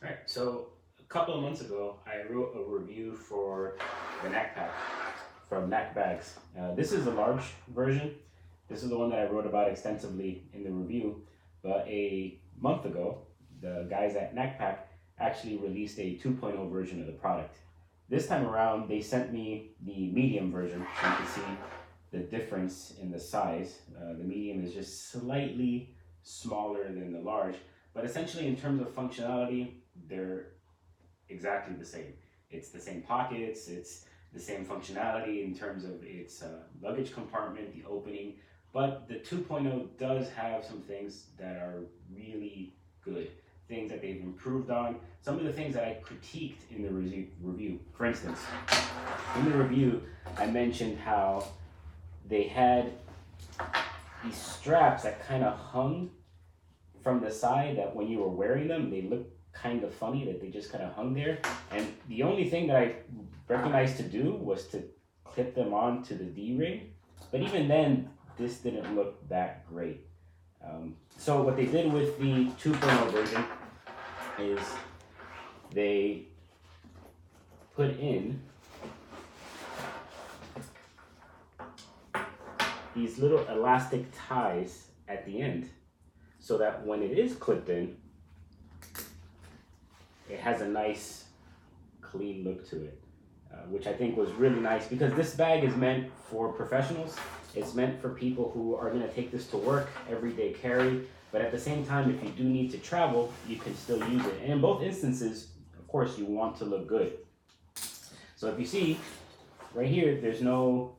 Right. So a couple of months ago, I wrote a review for the Knack Pack from Knack Bags. This is the large version. This is the one that I wrote about extensively in the review. But a month ago, the guys at Knack Pack actually released a 2.0 version of the product. This time around, they sent me the medium version, so you can see the difference in the size. The medium is just slightly smaller than the large, but essentially in terms of functionality, they're exactly the same. It's the same pockets, it's the same functionality in terms of its luggage compartment, the opening, but the 2.0 does have some things that are really good, things that they've improved on, some of the things that I critiqued in the review. For instance, in the review, I mentioned how they had these straps that kind of hung from the side, that when you were wearing them, they looked kind of funny, that they just kind of hung there. And the only thing that I recognized to do was to clip them onto the D-ring. But even then, this didn't look that great. So what they did with the 2.0 version is they put in these little elastic ties at the end, so that when it is clipped in, it has a nice clean look to it, which I think was really nice, because this bag is meant for professionals. It's meant for people who are going to take this to work, everyday carry, but at the same time, if you do need to travel, you can still use it. And in both instances, of course, you want to look good. So if you see right here, there's no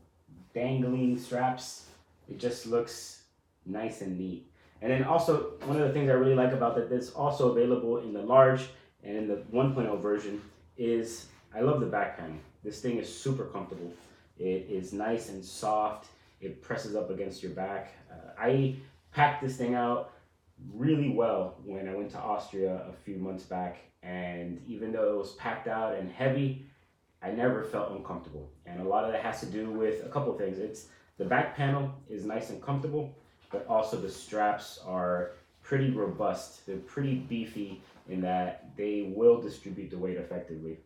dangling straps. It just looks nice and neat. And then also, one of the things I really like about that that's also available in the large and in the 1.0 version is, I love the back panel. This thing is super comfortable. It is nice and soft. It presses up against your back. I packed this thing out really well when I went to Austria a few months back, and even though it was packed out and heavy, I never felt uncomfortable. And a lot of that has to do with a couple of things. It's the back panel is nice and comfortable, but also the straps are pretty robust. They're pretty beefy in that they will distribute the weight effectively.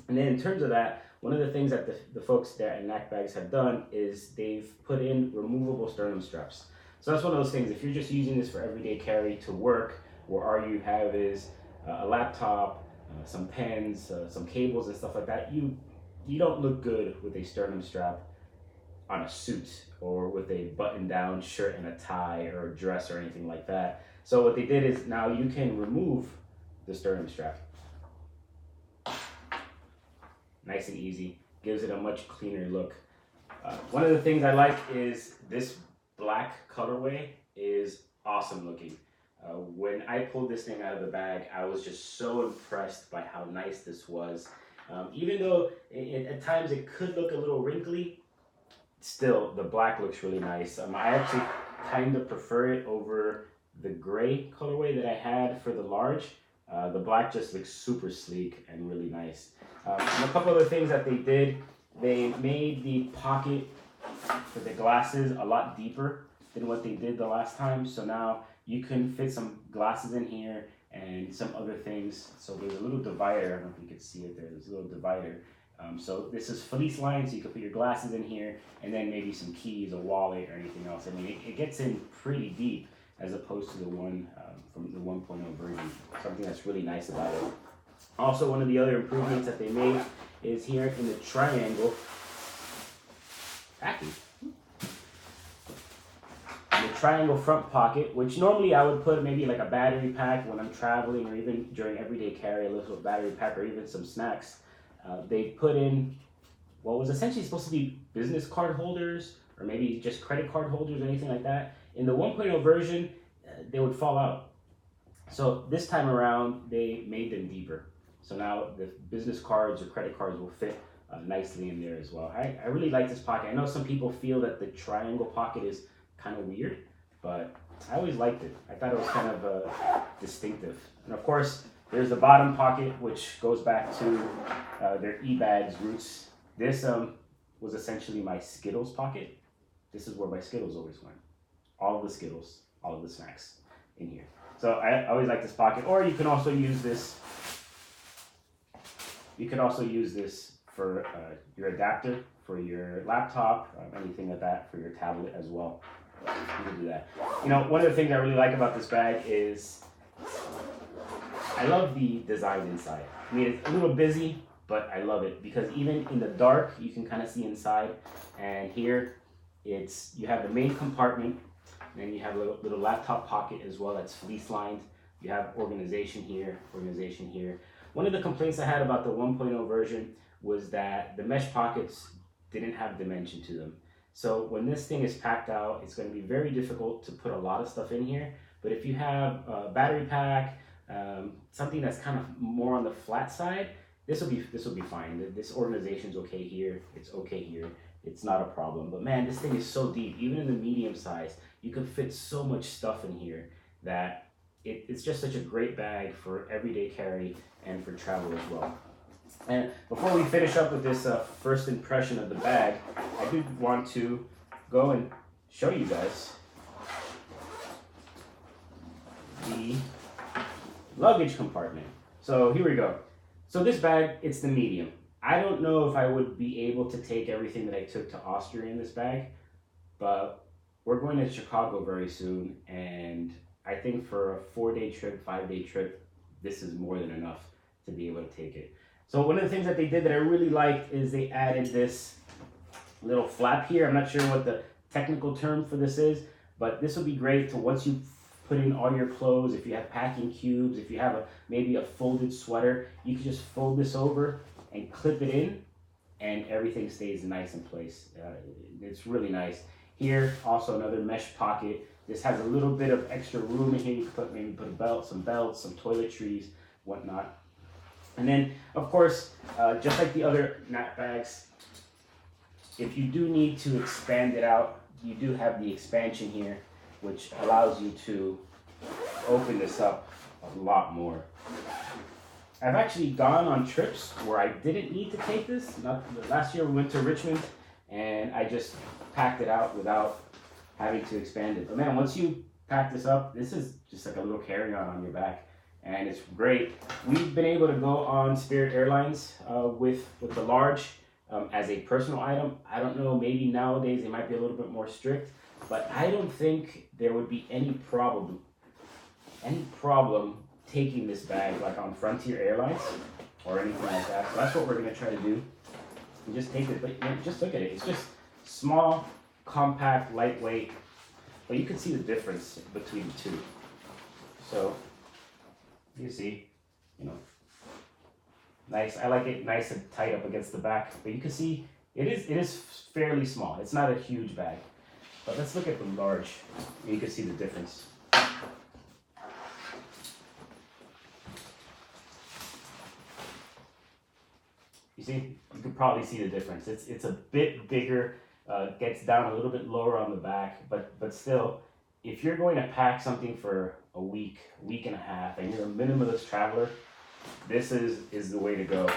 And then in terms of that, one of the things that the folks there at Knack Bags have done is they've put in removable sternum straps. So that's one of those things, if you're just using this for everyday carry to work, where all you have is a laptop, some pens, some cables and stuff like that, you don't look good with a sternum strap on a suit or with a button-down shirt and a tie or a dress or anything like that. So what they did is now you can remove the sternum strap. Nice and easy, gives it a much cleaner look. One of the things I like is this black colorway is awesome looking. When I pulled this thing out of the bag, I was just so impressed by how nice this was. Even though at times it could look a little wrinkly, still the black looks really nice. I actually kind of prefer it over the gray colorway that I had for the large. The black just looks super sleek and really nice. And a couple other things that they did, they made the pocket for the glasses a lot deeper than what they did the last time. So now you can fit some glasses in here and some other things. So there's a little divider. I don't know if you can see it there. There's a little divider. So this is fleece lined, so you can put your glasses in here, and then maybe some keys, a wallet, or anything else. I mean, it gets in pretty deep as opposed to the one from the 1.0 version. Something that's really nice about it. Also, one of the other improvements that they made is here in the triangle packing. The triangle front pocket, which normally I would put maybe like a battery pack when I'm traveling, or even during everyday carry, a little battery pack, or even some snacks. They put in what was essentially supposed to be business card holders, or maybe just credit card holders or anything like that. In the 1.0 version, they would fall out. So this time around, they made them deeper. So now the business cards or credit cards will fit nicely in there as well. I really like this pocket. I know some people feel that the triangle pocket is kind of weird, but I always liked it. I thought it was kind of distinctive. And of course, there's the bottom pocket, which goes back to their e-bags roots. This was essentially my Skittles pocket. This is where my Skittles always went. All of the Skittles, all of the snacks in here. So I always like this pocket. Or you can also use this. You could also use this for your adapter for your laptop, anything like that, for your tablet as well. You can do that. You know, one of the things I really like about this bag is I love the design inside. I mean, it's a little busy, but I love it because even in the dark, you can kind of see inside. And here, you have the main compartment, and then you have a little laptop pocket as well that's fleece lined. You have organization here, organization here. One of the complaints I had about the 1.0 version was that the mesh pockets didn't have dimension to them. So when this thing is packed out, it's going to be very difficult to put a lot of stuff in here. But if you have a battery pack, something that's kind of more on the flat side, this will be fine. This organization's okay here. It's okay here. It's not a problem. But man, this thing is so deep. Even in the medium size, you can fit so much stuff in here that it's just such a great bag for everyday carry and for travel as well. And before we finish up with this first impression of the bag, I do want to go and show you guys the luggage compartment. So here we go. So this bag, it's the medium. I don't know if I would be able to take everything that I took to Austria in this bag, but we're going to Chicago very soon, and I think for a 4-day trip, 5-day trip, this is more than enough to be able to take it. So one of the things that they did that I really liked is they added this little flap here. I'm not sure what the technical term for this is, but this will be great to once you put in all your clothes, if you have packing cubes, if you have maybe a folded sweater, you can just fold this over and clip it in, and everything stays nice in place. It's really nice. Here, also another mesh pocket. This has a little bit of extra room in here. You can maybe put a belt, some toiletries, whatnot. And then, of course, just like the other Knack bags, if you do need to expand it out, you do have the expansion here, which allows you to open this up a lot more. I've actually gone on trips where I didn't need to take this. Last year we went to Richmond and I just packed it out without having to expand it. But man, once you pack this up, this is just like a little carry-on your back, and it's great. We've been able to go on Spirit Airlines with the large as a personal item. I don't know, maybe nowadays they might be a little bit more strict, but I don't think there would be any problem taking this bag like on Frontier Airlines or anything like that. So that's what we're gonna try to do. And just take it, but just look at it. It's just small, compact, lightweight, but you can see the difference between the two. So you see, nice. I like it nice and tight up against the back, but you can see it is fairly small. It's not a huge bag. But let's look at the large. You can see the difference. You see, you can probably see the difference. It's a bit bigger, gets down a little bit lower on the back, but still, if you're going to pack something for a week and a half, and you're a minimalist traveler, this is the way to go.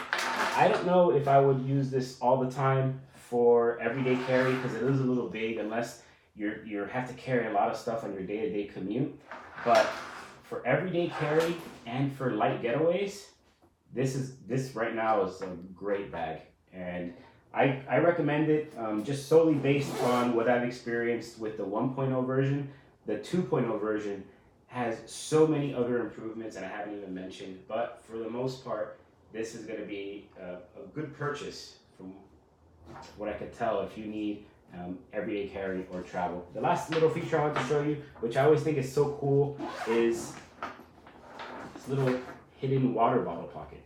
I don't know if I would use this all the time for everyday carry because it is a little big unless you have to carry a lot of stuff on your day-to-day commute. But for everyday carry and for light getaways, this right now is a great bag, and I recommend it just solely based on what I've experienced with the 1.0 version. The 2.0 version has so many other improvements and I haven't even mentioned, but for the most part, this is going to be a good purchase from what I could tell if you need everyday carry or travel. The last little feature I want to show you, which I always think is so cool, is this little hidden water bottle pocket.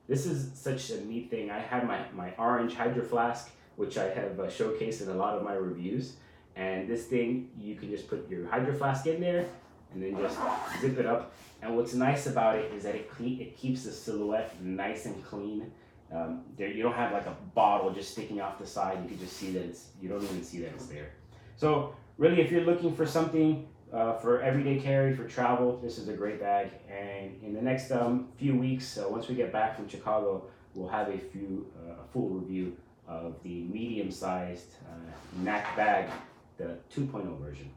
This is such a neat thing. I have my orange hydro flask, which I have showcased in a lot of my reviews. And this thing, you can just put your hydro flask in there and then just zip it up. And what's nice about it is that it keeps the silhouette nice and clean. You don't have like a bottle just sticking off the side. You can just see that you don't even see that it's there. So really, if you're looking for something for everyday carry, for travel, this is a great bag. And in the next few weeks, once we get back from Chicago, we'll have a full review of the medium-sized Knack bag, the 2.0 version.